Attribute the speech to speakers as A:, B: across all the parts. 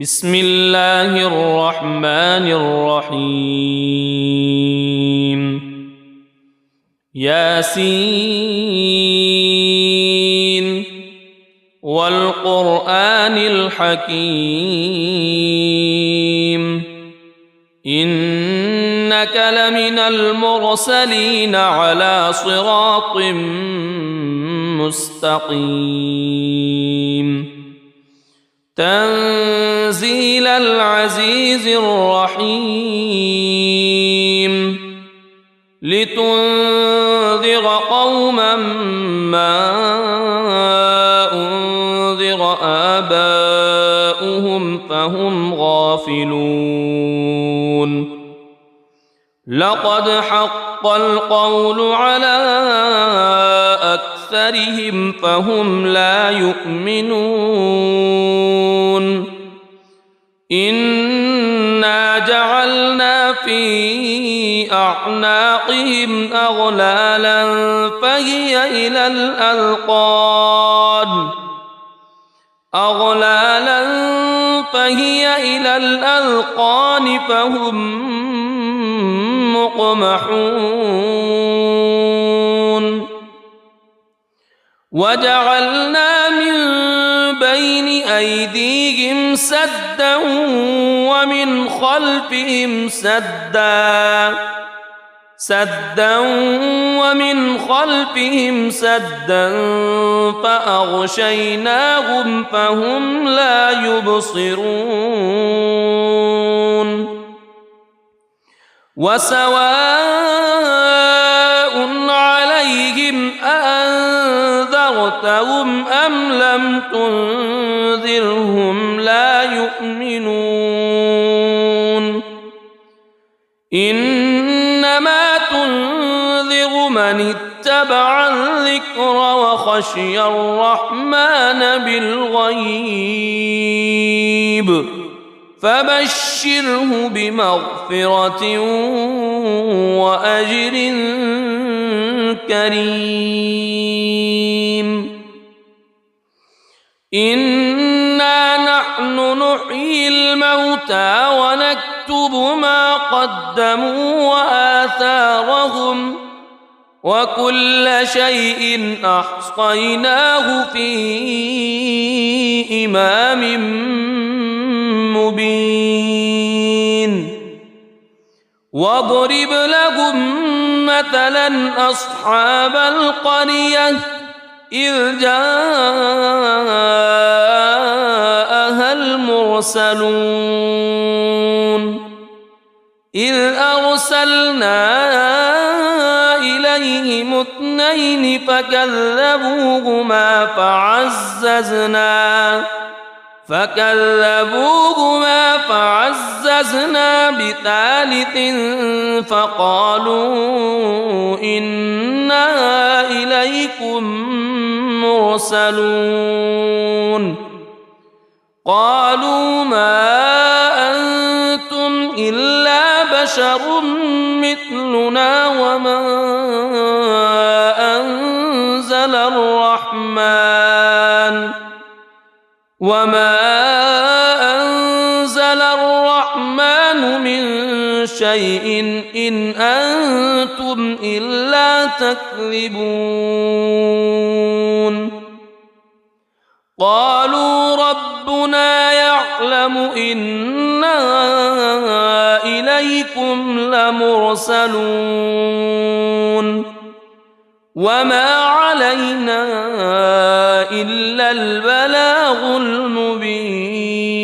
A: بسم الله الرحمن الرحيم ياسين والقرآن الحكيم إنك لمن المرسلين على صراط مستقيم تنزيل العزيز الرحيم لتنذر قوما ما أنذر آباؤهم فهم غافلون لقد حق القول على أكثرهم فهم لا يؤمنون إنا جعلنا في أعناقهم أغلالا فهي إلى الأذقان فهم مقمحون وجعلنا من بين أيديهم سدا ومن خلفهم سدا فأغشيناهم فهم لا يبصرون وسواء عليهم أأنذرتهم أم لم تنذرهم لا يؤمنون إنما تنذر من اتبع الذكر وخشي الرحمن بالغيب فبشره بمغفرة وأجر كريم إنا نحن نحيي الموتى ونكتب ما قدموا وآثارهم وكل شيء أحصيناه في إمام مبين واضرب لهم مثلا أصحاب القرية إذ جاءها المرسلون إذ أرسلنا إليهم اثنين فكذبوهما فعززنا بثالث فقالوا إنا إليكم مرسلون قالوا ما أنتم إلا بشر مثلنا وما أنزل الرحمن من شيء إن أنتم إلا تكذبون قالوا ربنا يعلم إنا إليكم لمرسلون وما علينا إلا البلاغ المبين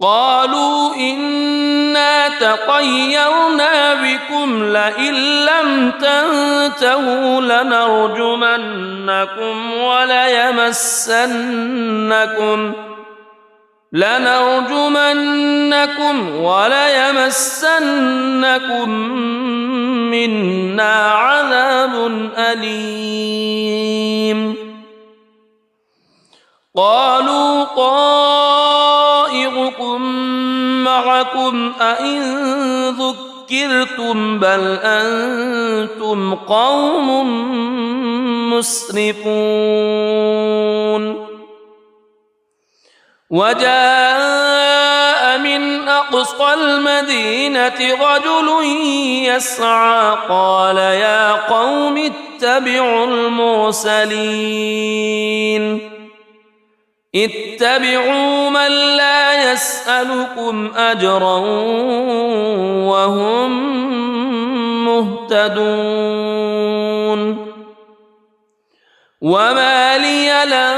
A: قالوا إنا تطيرنا بكم لئن لم تنتهوا لنرجمنكم وليمسنكم منا عذاب أليم قالوا طائركم معكم أئن ذكرتم بل أنتم قوم مسرفون وجاء من أقصى المدينة رجل يسعى قال يا قوم اتبعوا المرسلين اتبعوا من لا يسألكم أجرا وهم مهتدون وما لي لا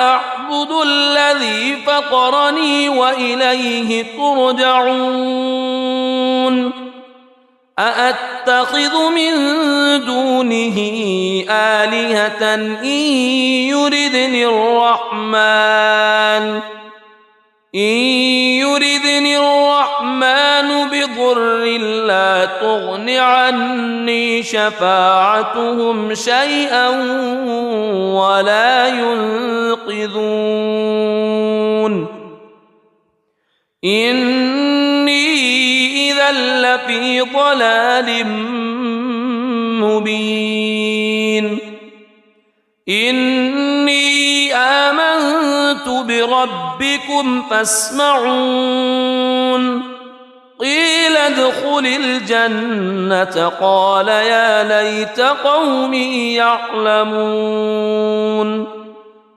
A: أعبد الذي فطرني وإليه ترجعون أأتخذ من دونه آلهة إن يردني الرحمن بضر لا تغن عني شفاعتهم شيئا ولا ينقذون إني إذا لفي ضلال مبين إني آمنت بربكم فاسمعون قيل ادخل الجنة قال يا ليت قومي يعلمون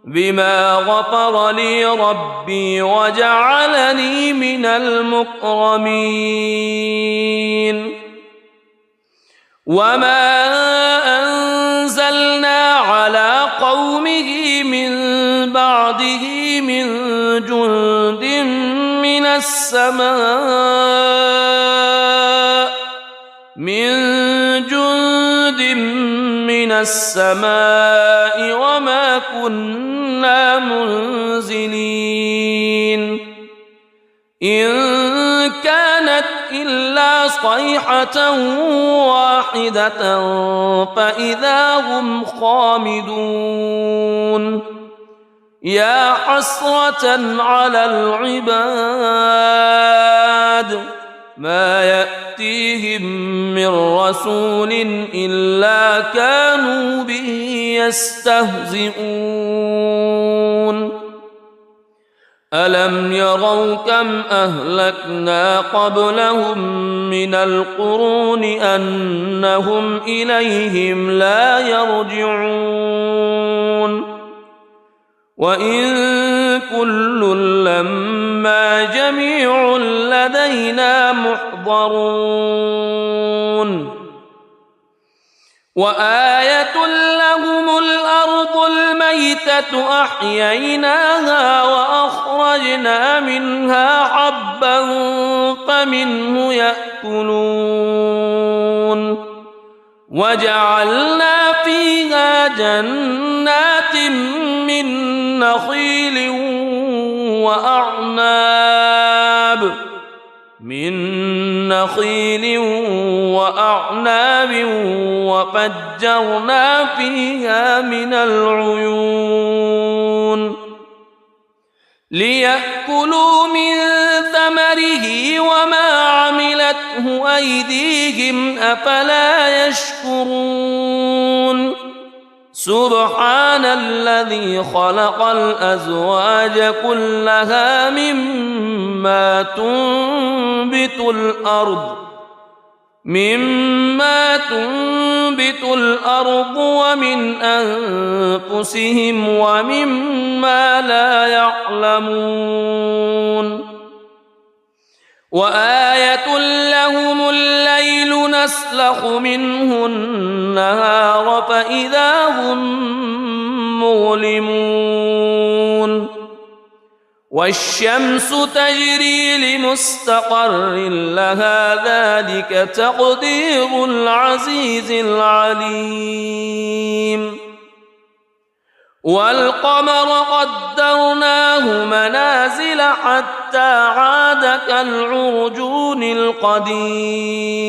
A: بما غفر لي ربي وجعلني من المكرمين وما أنزلنا على قومه من بعده من جند من السماء وما كنا منزلين إن كانت إلا صيحة واحدة فإذا هم خامدون يا حسرة على العباد ما يأتيهم من رسول إلا كانوا به يستهزئون ألم يروا كم أهلكنا قبلهم من القرون أنهم إليهم لا يرجعون وإن كل لما جميع لدينا محضرون وآية لهم الأرض الميتة أحييناها وأخرجنا منها حبا فمنه يأكلون وجعلنا فيها جنات من نخيل وأعناب وفجرنا فيها من العيون ليأكلوا من ثمره وما عملته أيديهم أفلا يشكرون سبحان الذي خلق الأزواج كلها مما تنبت الأرض ومن أنفسهم ومما لا يعلمون وآية لهم الليل نسلخ منه النهار فإذا هم مظلمون والشمس تجري لمستقر لها ذلك تقدير العزيز العليم والقمر قدرناه منازل حتى عاد كالعرجون القديم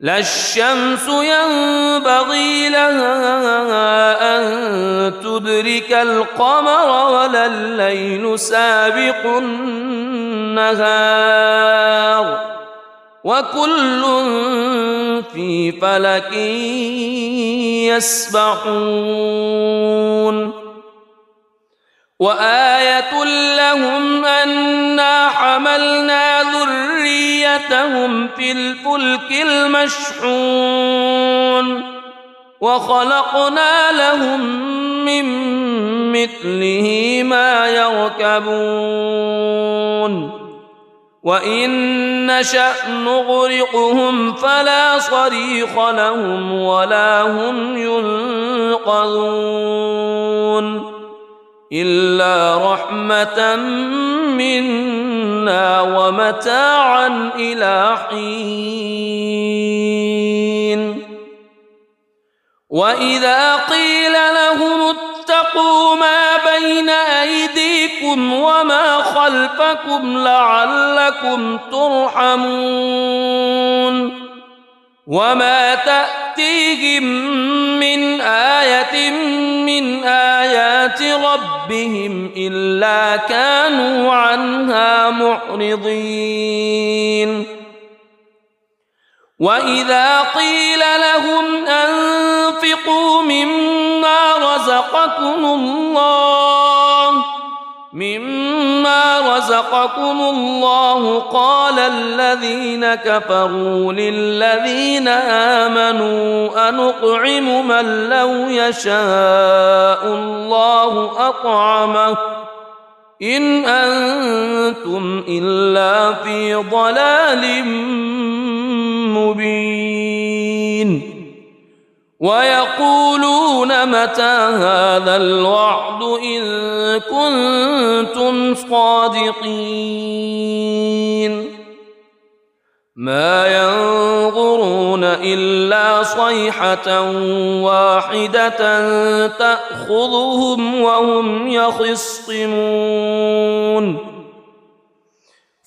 A: لا الشمس ينبغي لها أن تدرك القمر ولا الليل سابق النهار وكل في فلك يسبحون وآية لهم أنا حملنا ذريتهم في الفلك المشحون وخلقنا لهم من مثله ما يركبون وإن نشأ نغرقهم فلا صريخ لهم ولا هم ينقذون إلا رحمة منا ومتاعا إلى حين وإذا قيل لهم اتقوا ما بين أيديكم وما خلفكم لعلكم ترحمون وما تأتيهم من آية من آيات ربهم إلا كانوا عنها معرضين وإذا قيل لهم أنفقوا مما رزقكم الله قال الذين كفروا للذين آمنوا أنطعم من لو يشاء الله أطعمه إن أنتم إلا في ضلال مبين ويقولون متى هذا الوعد إن كنتم صادقين ما ينظرون إلا صيحة واحدة تأخذهم وهم يخصمون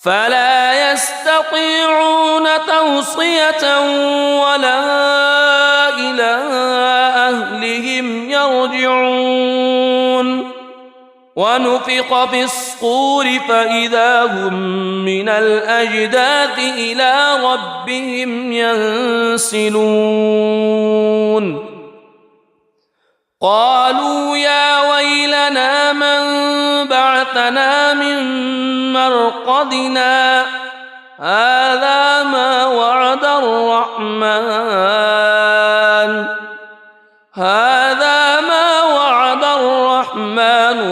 A: فلا يستطيعون توصية ولا إلى أهلهم يرجعون ونفخ في الصور فإذا هم من الأجداث إلى ربهم ينسلون قالوا يا ويلنا من بعثنا من مرقدنا هذا ما وعد الرحمن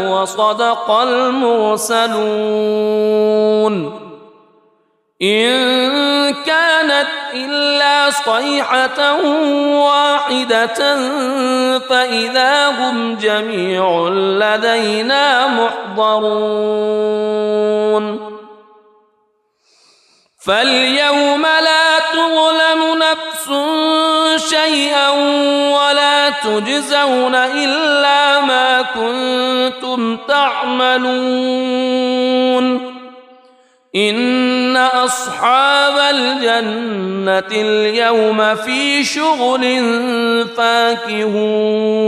A: وصدق المرسلون إن كانت إلا صيحة واحدة فإذا هم جميع لدينا محضرون فاليوم لا تظلم نفس شيئا ولا تجزون إلا ما كنتم تعملون إن أصحاب الجنة اليوم في شغل فاكهون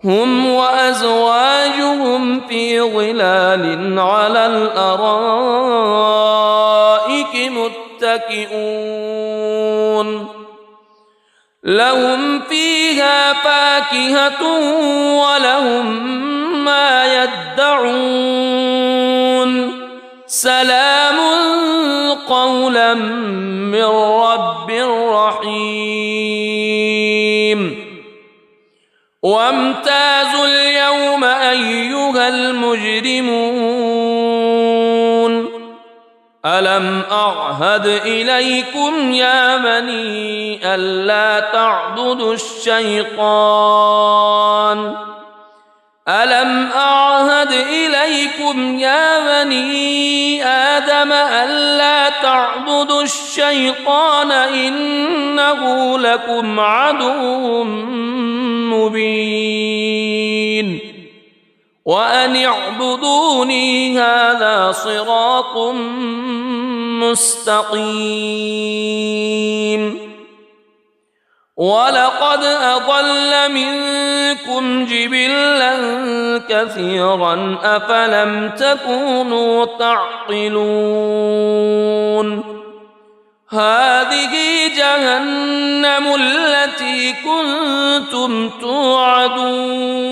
A: هم وأزواجهم في ظلال على الأرائك متكئون لهم فيها فاكهة ولهم ما يدعون سلام قولا من رب رحيم وامتازوا اليوم أيها المجرمون ألم أعهد إليكم يا بني ألا تعبدوا الشيطان ألم أعهد إليكم يا بني آدم ألا تعبدوا الشيطان إنه لكم عدو مبين وأن اعبدوني هذا صراط مستقيم ولقد أضل منكم جبلا كثيرا أفلم تكونوا تعقلون هذه جهنم التي كنتم توعدون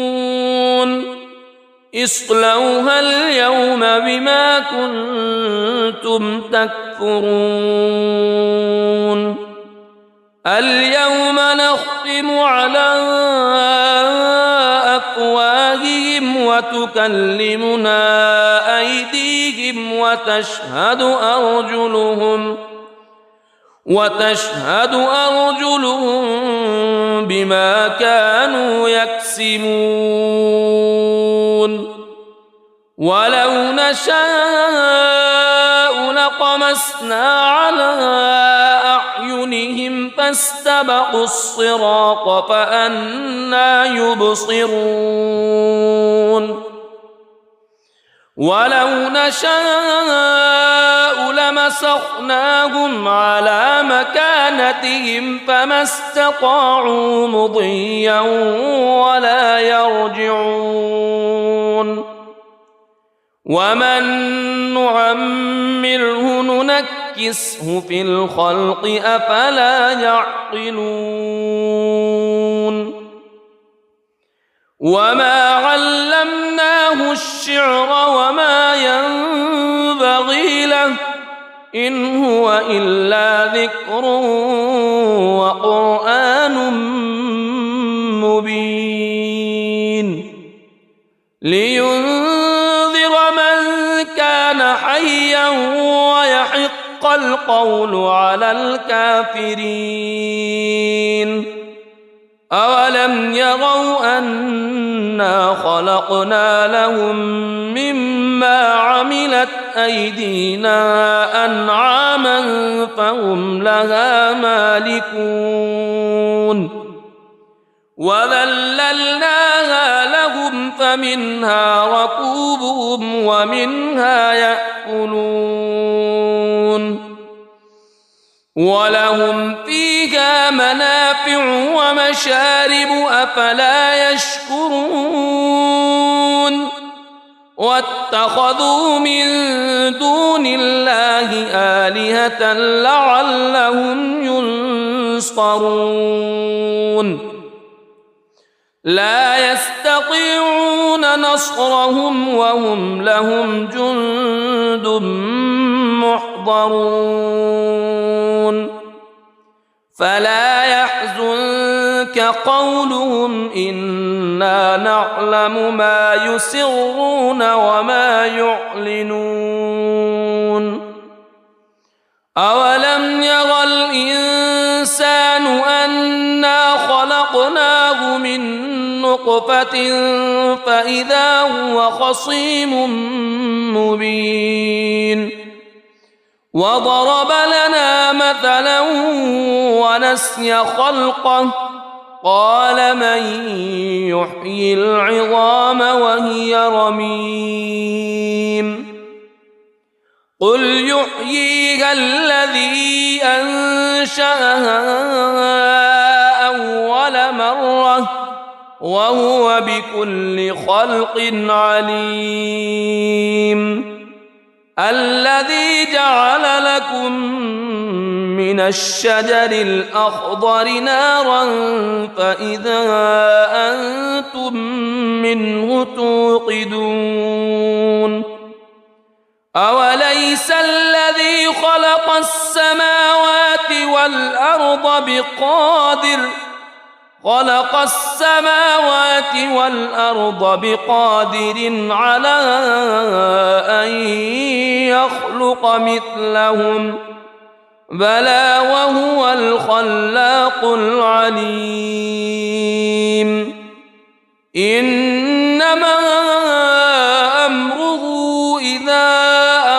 A: اصلوها اليوم بما كنتم تكفرون اليوم نختم على أفواههم وتكلمنا أيديهم وتشهد أرجلهم بما كانوا يكسبون ولو نشاء لطمسنا على أعينهم فاستبقوا الصراط فأنى يبصرون ولو نشاء لمسخناهم على مكانتهم فما استطاعوا مضيا ولا يرجعون ومن نعمره ننكسه في الخلق أفلا يعقلون وما علمناه الشعر وما ينبغي له إن هو إلا ذكر وقرآن مبين لينذر من كان حيا ويحق القول على الكافرين أولم يروا أنا خلقنا لهم مما عملت أيدينا أنعاما فهم لها مالكون وذللناها لهم فمنها ركوبهم ومنها يأكلون ولهم فيها منافع ومشارب أفلا يشكرون واتخذوا من دون الله آلهة لعلهم ينصرون لا يستطيعون نصرهم وهم لهم جند محضرون فلا يحزنك قولهم إنا نعلم ما يسرون وما يعلنون أولم ير الإنسان أنا خلقناه من نطفة فإذا هو خصيم مبين وضرب لنا مثلا ونسي خلقه قال من يحيي العظام وهي رميم قل يحييها الذي أنشأها أول مرة وهو بكل خلق عليم الذي جعل لكم من الشجر الأخضر نارا فإذا أنتم منه توقدون أوليس الذي خلق السماوات والأرض بقادر على أن يخلق مثلهم بلى وهو الخلاق العليم إنما أمره إذا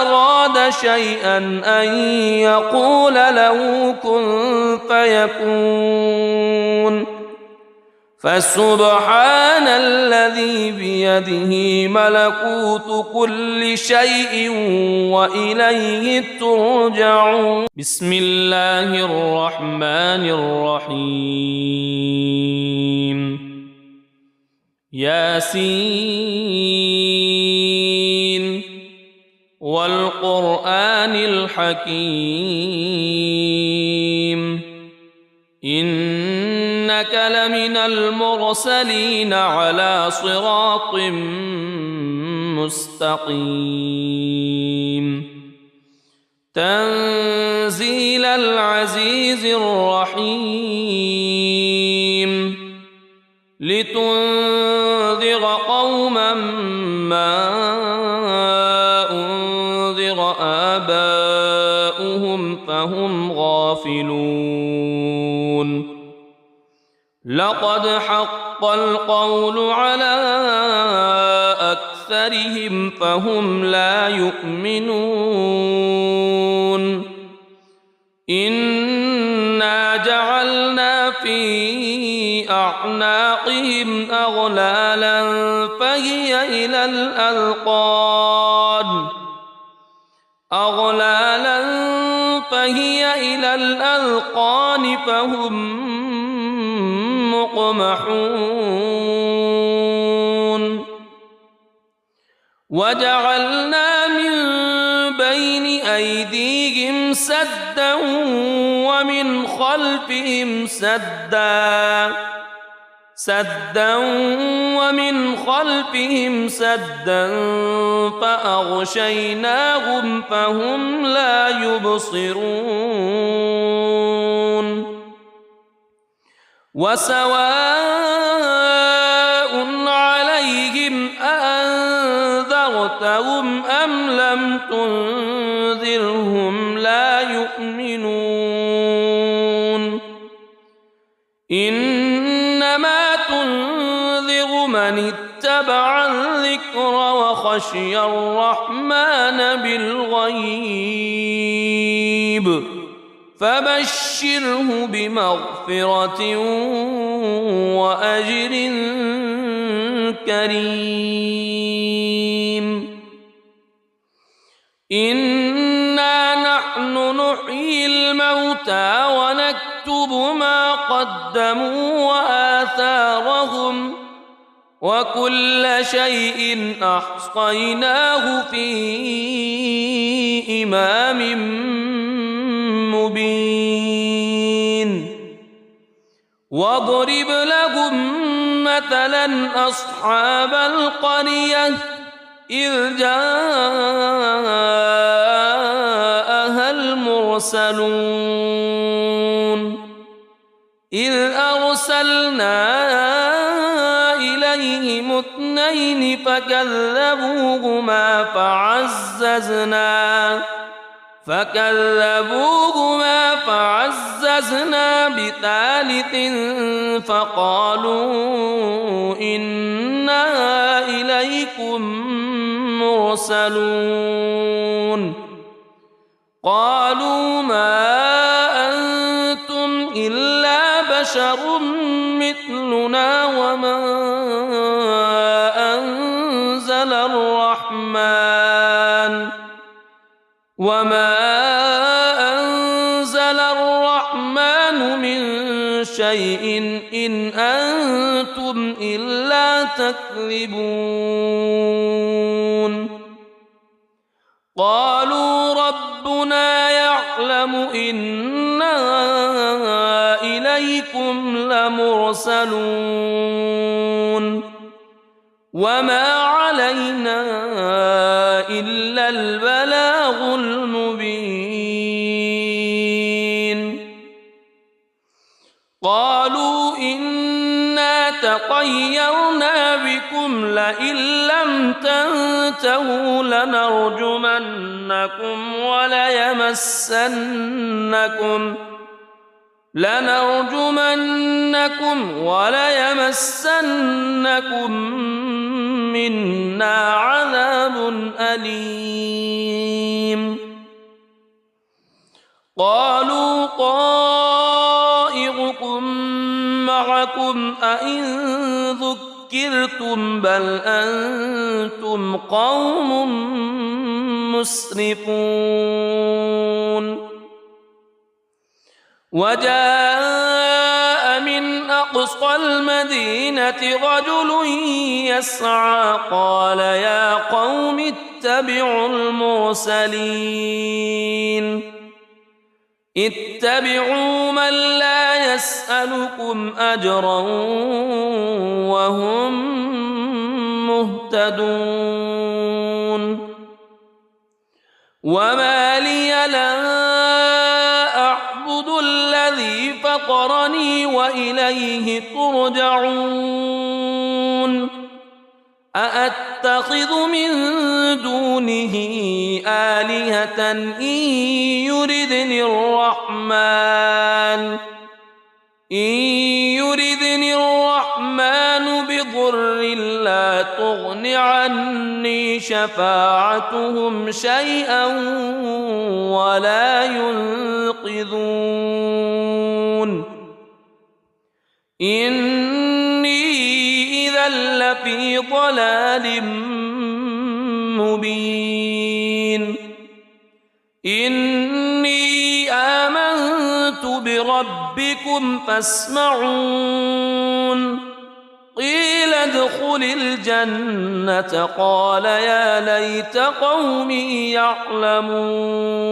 A: أراد شيئا أن يقول له كن فيكون فسبحان الذي بيده ملكوت كل شيء وإليه ترجعون بسم الله الرحمن الرحيم ياسين والقرآن الحكيم إنك لمن المرسلين على صراط مستقيم تنزيل العزيز الرحيم لتنذر قوما ما أنذر آباؤهم فهم غافلون لقد حق القول على أكثرهم فهم لا يؤمنون إنا جعلنا في أعناقهم أغلالا فهي إلى الأذقان فهم مقمحون وجعلنا من بين أيديهم سدا ومن خلفهم سدا فأغشيناهم فهم لا يبصرون وسواء عليهم أأنذرتهم أم لم تنذرهم لا يؤمنون إنما تنذر من اتبع الذكر وخشي الرحمن بالغيب فبشره بمغفرة وأجر كريم إنا نحن نحيي الموتى ونكتب ما قدموا وآثارهم وكل شيء أحصيناه في إمام مبين واضرب لهم مثلا أصحاب القرية إذ جاءها المرسلون إذ أرسلنا إليهم اثنين فكذبوهما فعززنا بثالث فقالوا إنا إليكم مرسلون قالوا ما أنتم إلا بشر مثلنا وما أنزل الرحمن من شيء إن أنتم إلا تكذبون قالوا ربنا يعلم إنا إليكم لمرسلون وما علينا إلا البلاغ المبين قالوا إنا تطيرنا بكم لئن لم تنتهوا لنرجمنكم وليمسنكم منا عذاب أليم قالوا طائركم معكم أئن ذكرتم بل أنتم قوم مسرفون وجاء من أقصى المدينة رجل يسعى قال يا قوم اتبعوا من لا يسألكم أجرا وهم مهتدون مهتدون وما لي لا أعبد الذي فطرني وإليه ترجعون أأتخذ من دونه آلهة إن يردني الرحمن بضر لا تغن عني شفاعتهم شيئا ولا ينقذون إني إذا لفي ضلال مبين إني آمنت بربكم فاسمعون قيل ادخل الجنة قال يا ليت قومي يعلمون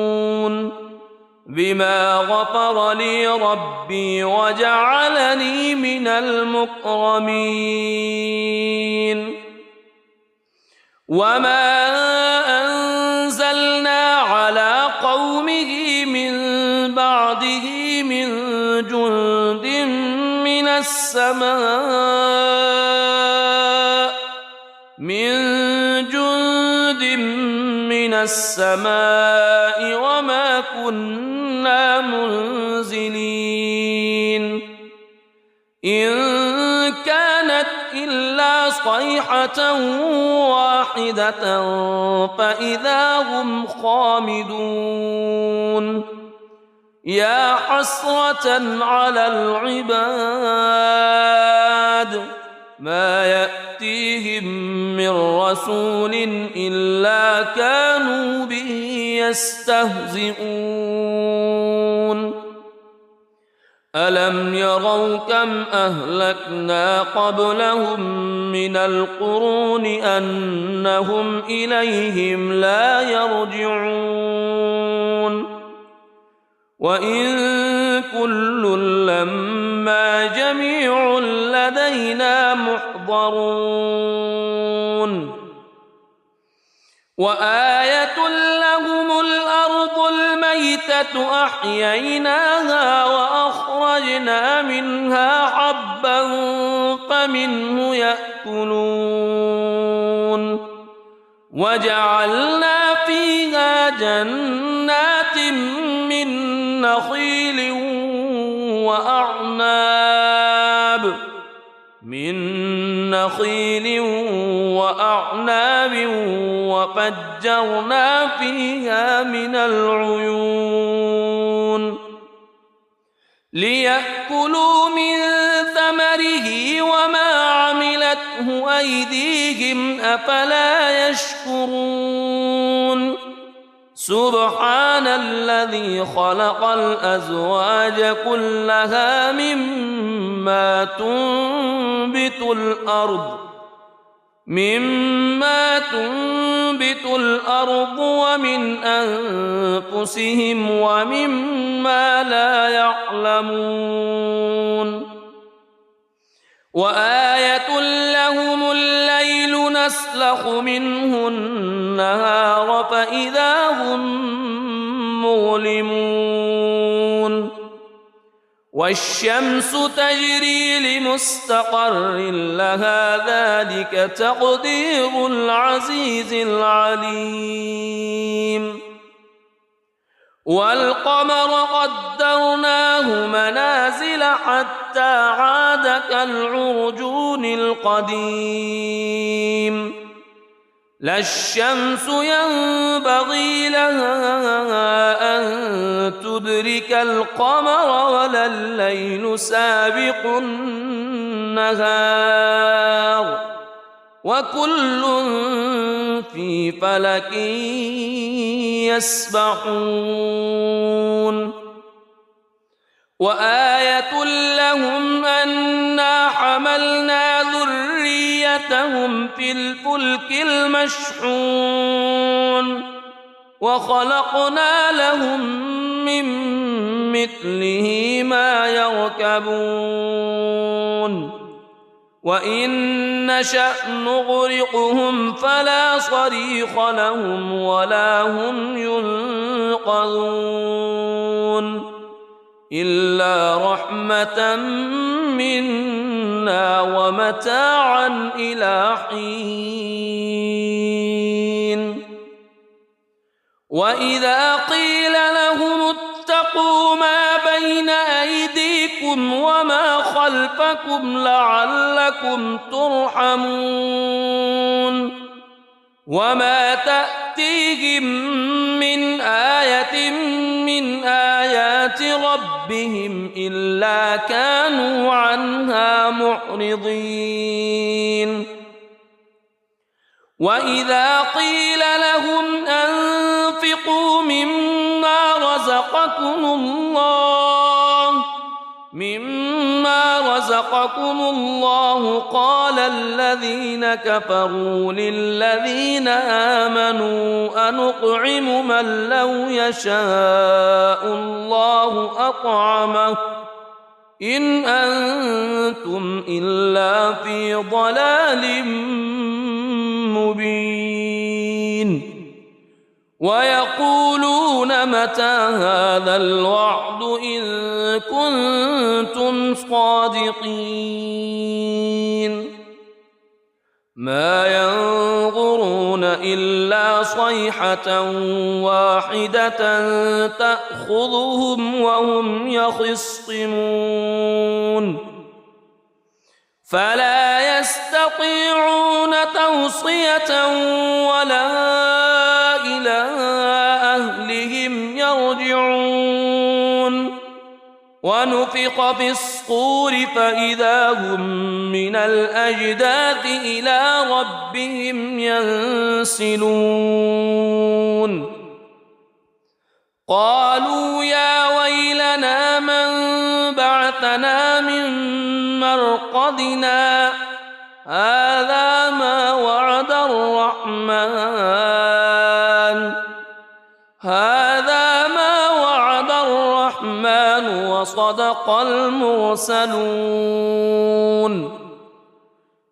A: بما غفر لي ربي وجعلني من المكرمين وما أنزلنا على قومه من بعده من جند من السماء وما كنا منزلين إن كانت إلا صيحة واحدة فإذا هم خامدون يا حسرة على العباد ما يأتيهم من رسول إلا كانوا به يستهزئون ألم يروا كم أهلكنا قبلهم من القرون أنهم إليهم لا يرجعون وإن كل لما جميع لدينا محضرون وآية لهم الأرض الميتة أحييناها وأخرجنا منها حبا فمنه يأكلون وجعلنا فيها جنات من نخيل وأعناب وفجرنا فيها من العيون ليأكلوا من ثمره وما عملته أيديهم أفلا يشكرون سبحان الذي خلق الأزواج كلها مما تنبت الأرض ومن أنفسهم ومما لا يعلمون وآية لهم الليل نسلخ منه النهار فإذا هم مظلمون والشمس تجري لمستقر لها ذلك تقدير العزيز العليم والقمر قدرناه منازل حتى عاد كالعرجون القديم لا الشمس ينبغي لها أن تدرك القمر ولا الليل سابق النهار وكل في فلك يسبحون وآية لهم أنا حملنا ذريتهم في الفلك المشحون وخلقنا لهم من مثله ما يركبون وإن نشأ نغرقهم فلا صريخ لهم ولا هم ينقذون إلا رحمة منا ومتاعا إلى حين وإذا قيل لهم اتقوا ما بين أيديكم وما خلفكم لعلكم ترحمون وما تأتيهم من آية من آيات ربهم إلا كانوا عنها معرضين وإذا قيل لهم أنفقوا مما رزقكم الله قال الذين كفروا للذين آمنوا أنطعم من لو يشاء الله أطعمه إن أنتم إلا في ضلال مبين ويقولون متى هذا الوعد إن كنتم صادقين ما ينظرون إلا صيحة واحدة تأخذهم وهم يخصمون فلا يستطيعون توصية ولا إلى أهلهم يرجعون ونفخ في الصور فإذا هم من الأجداث إلى ربهم ينسلون قالوا يا ويلنا من بعثنا من مرقدنا هذا ما وعد الرحمن وصدق المرسلون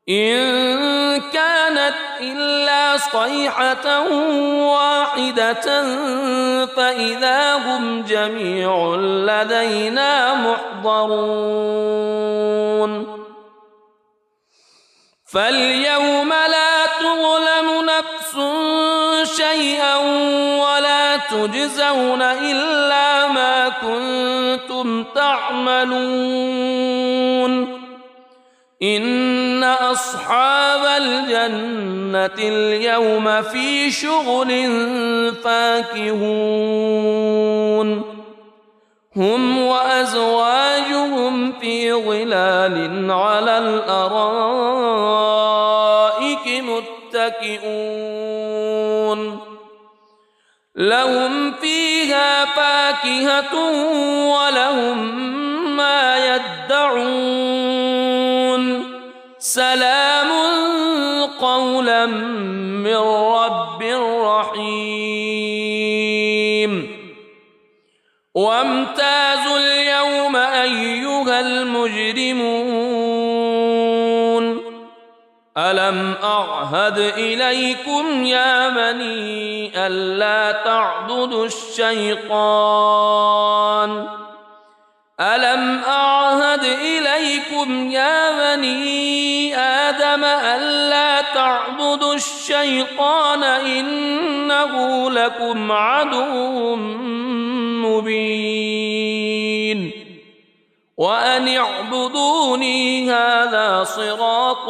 A: إن كانت إلا صيحة واحدة فإذا هم جميع لدينا محضرون فاليوم لا تظلم نفس شيئا ولا تجزون إلا ما كنتم تعملون إن أصحاب الجنة اليوم في شغل فاكهون هم وأزواجهم في ظلال على الأرائك متكئون لهم فيها فاكهة ولهم ما يدعون سلام قولا من رب رحيم وامتازوا اليوم أيها المجرمون ألم أعهد إليكم يا بني ألا تعبدوا الشيطان ألم أعهد إليكم يا بني آدم ألا تعبدوا الشيطان إنه لكم عدو مبين وأن اعبدوني هذا صراط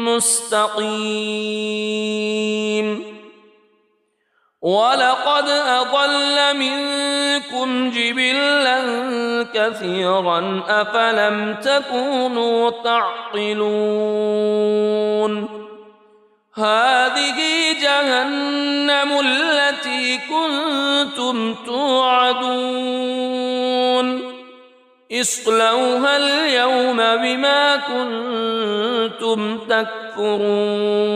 A: مستقيم ولقد أضل منكم جبلا كثيرا أفلم تكونوا تعقلون هذه جهنم التي كنتم توعدون اصلوها اليوم بما كنتم تكفرون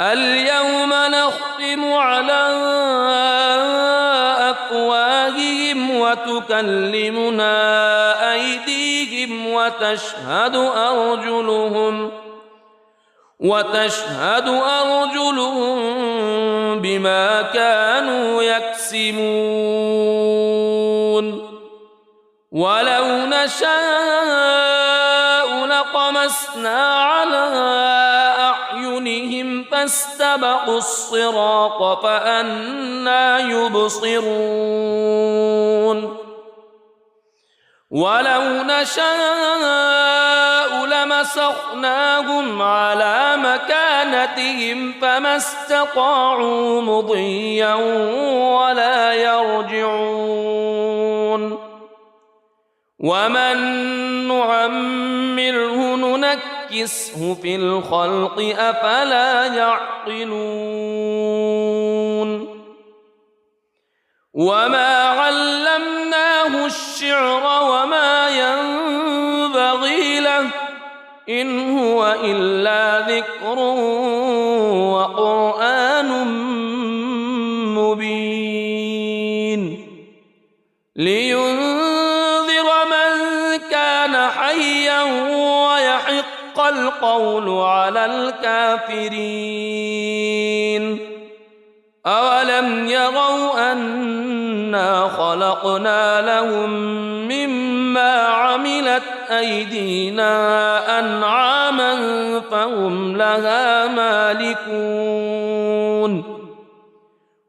A: اليوم نختم على أفواههم وتكلمنا أيديهم وتشهد أرجلهم بما كانوا يكسبون ولو نشاء لطمسنا على أعينهم فاستبقوا الصراط فأنى يبصرون ولو نشاء لمسخناهم على مكانتهم فما استطاعوا مضيا ولا يرجعون ومن نعمره ننكسه في الخلق أفلا يعقلون وما علمناه الشعر وما ينبغي له إن هو إلا ذكر وقرآن مبين لينذر من كان حيا ويحق القول على الكافرين أولم يروا أنا خلقنا لهم مما عملت أيدينا أنعاما فهم لها مالكون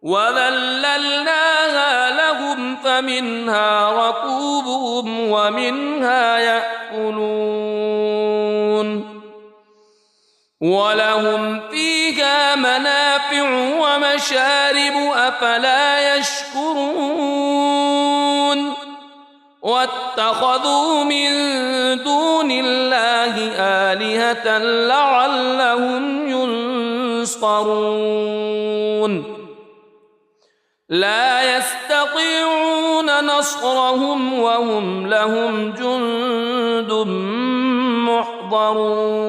A: وذللناها لهم فمنها ركوبهم ومنها يأكلون ولهم فيها منافع ومشارب أفلا يشكرون واتخذوا من دون الله آلهة لعلهم ينصرون لا يستطيعون نصرهم وهم لهم جند محضرون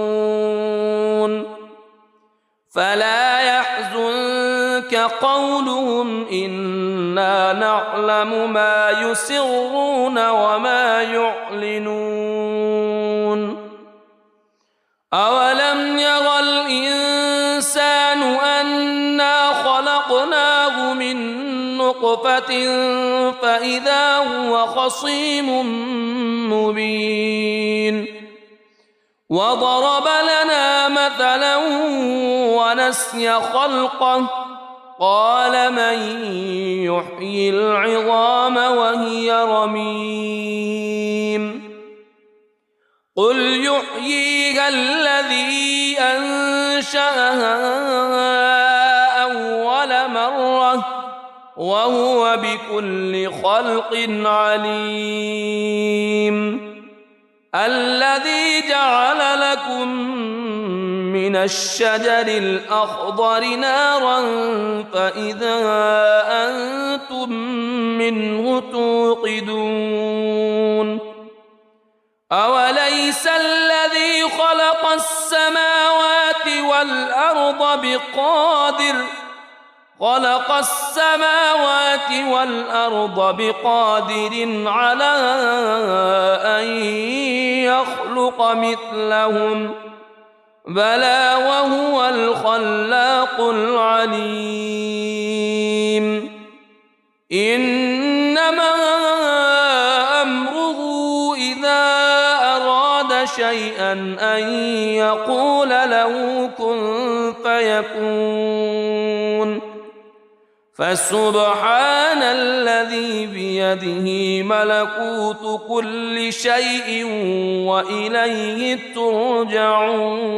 A: فلا يحزنك قولهم إنا نعلم ما يسرون وما يعلنون أولم ير الإنسان أنا خلقناه من نطفة فإذا هو خصيم مبين وضرب لنا مثلا ونسي خلقه قال من يحيي العظام وهي رميم قل يحييها الذي أنشأها أول مرة وهو بكل خلق عليم الذي جعل لكم من الشجر الأخضر نارا فإذا أنتم منه توقدون أوليس الذي خلق السماوات والأرض بقادر على أن يخلق مثلهم بلى وهو الخلاق العليم إنما أمره إذا أراد شيئا أن يقول له كن فيكون فسبحان الذي بيده ملكوت كل شيء وإليه ترجعون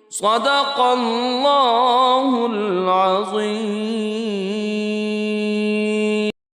A: صدق الله العظيم.